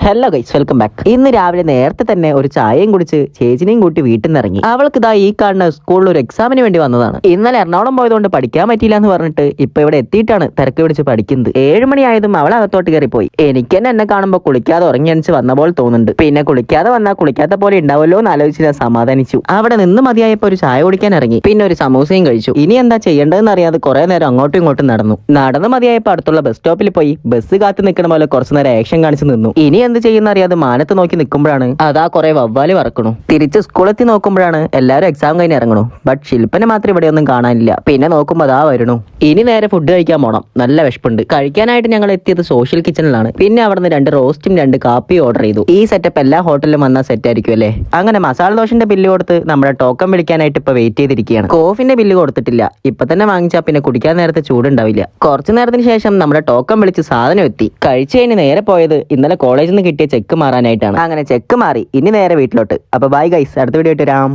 Hello guys, welcome back. ഇന്ന് രാവിലെ നേരത്തെ തന്നെ ഒരു ചായയും കുടിച്ച് ചേച്ചിനെയും കൂട്ടി വീട്ടിൽ നിന്ന് ഇറങ്ങി. അവൾക്ക് ഇതാ ഈ കാണുന്ന സ്കൂളിൽ ഒരു എക്സാമിന് വേണ്ടി വന്നതാണ്. ഇന്നലെ എറണാകുളം പോയതുകൊണ്ട് പഠിക്കാൻ പറ്റിയില്ല എന്ന് പറഞ്ഞിട്ട് ഇപ്പൊ ഇവിടെ എത്തിയിട്ടാണ് തിരക്ക് പിടിച്ച് പഠിക്കുന്നത്. 7 മണിയായതും അവൾ അകത്തോട്ട് കയറിപ്പോയി. എനിക്ക് തന്നെ എന്നെ കാണുമ്പോൾ കുളിക്കാതെ ഉറങ്ങിയണിച്ച് വന്ന പോലെ തോന്നുന്നുണ്ട്. പിന്നെ കുളിക്കാതെ വന്നാൽ കുളിക്കാത്ത പോലെ ഉണ്ടാവല്ലോ എന്ന് ആലോചിച്ച് ഞാൻ സമാധാനിച്ചു. അവിടെ നിന്ന് മതിയായപ്പോ ഒരു ചായ കുടിക്കാൻ ഇറങ്ങി. പിന്നെ ഒരു സമൂസയും കഴിച്ചു. ഇനി എന്താ ചെയ്യേണ്ടതെന്ന് അറിയാതെ കുറെ നേരം അങ്ങോട്ടും ഇങ്ങോട്ടും നടന്നു മതിയായപ്പോ അടുത്തുള്ള ബസ് സ്റ്റോപ്പിൽ പോയി ബസ് കാത്തു നിൽക്കണ പോലെ കുറച്ചു നേരം ആക്ഷൻ കാണിച്ച് നിന്നു. ഇനി എന്ത് ചെയ്യുന്ന അറിയാതെ മാനത്ത് നോക്കി നിൽക്കുമ്പോഴാണ് അതാ കുറെ വവ്വാല് പറക്കണു. തിരിച്ച് സ്കൂളെത്തി നോക്കുമ്പോഴാണ് എല്ലാവരും എക്സാം കഴിഞ്ഞ് ഇറങ്ങണു. ബട്ട് ശില്പനെ മാത്രം ഇവിടെ ഒന്നും കാണാനില്ല. പിന്നെ നോക്കുമ്പോ അതാ വരണു. ഇനി നേരെ ഫുഡ് കഴിക്കാൻ പോണം. നല്ല വിശപ്പുണ്ട്. കഴിക്കാനായിട്ട് ഞങ്ങൾ എത്തിയത് സോഷ്യൽ കിച്ചണിലാണ്. പിന്നെ അവിടുന്ന് 2 റോസ്റ്റും 2 കാപ്പിയും ഓർഡർ ചെയ്തു. ഈ സെറ്റപ്പ് എല്ലാ ഹോട്ടലിലും വന്നാൽ സെറ്റ് ആയിരിക്കും അല്ലേ. അങ്ങനെ മസാല ദോശന്റെ ബില്ല് കൊടുത്ത് നമ്മുടെ ടോക്കൺ വിളിക്കാനായിട്ട് ഇപ്പൊ വെയിറ്റ് ചെയ്തിരിക്കുകയാണ്. കോഫിന്റെ ബില്ല് കൊടുത്തിട്ടില്ല. ഇപ്പൊ തന്നെ വാങ്ങിച്ചാൽ പിന്നെ കുടിക്കാൻ നേരത്തെ ചൂടുണ്ടാവില്ല. കുറച്ചു നേരത്തിന് ശേഷം നമ്മുടെ ടോക്കൺ വിളിച്ച് സാധനം എത്തി. കഴിച്ചു കഴിഞ്ഞ് നേരെ പോയത് ഇന്നലെ കോളേജിൽ നിന്ന് കിട്ടിയ ചെക്ക് മാറാനായിട്ടാണ്. അങ്ങനെ ചെക്ക് മാറി. ഇനി നേരെ വീട്ടിലോട്ട്. അപ്പൊ ബൈ ഗൈസ്, അടുത്ത വീഡിയോ ഇട്ട് വരാം.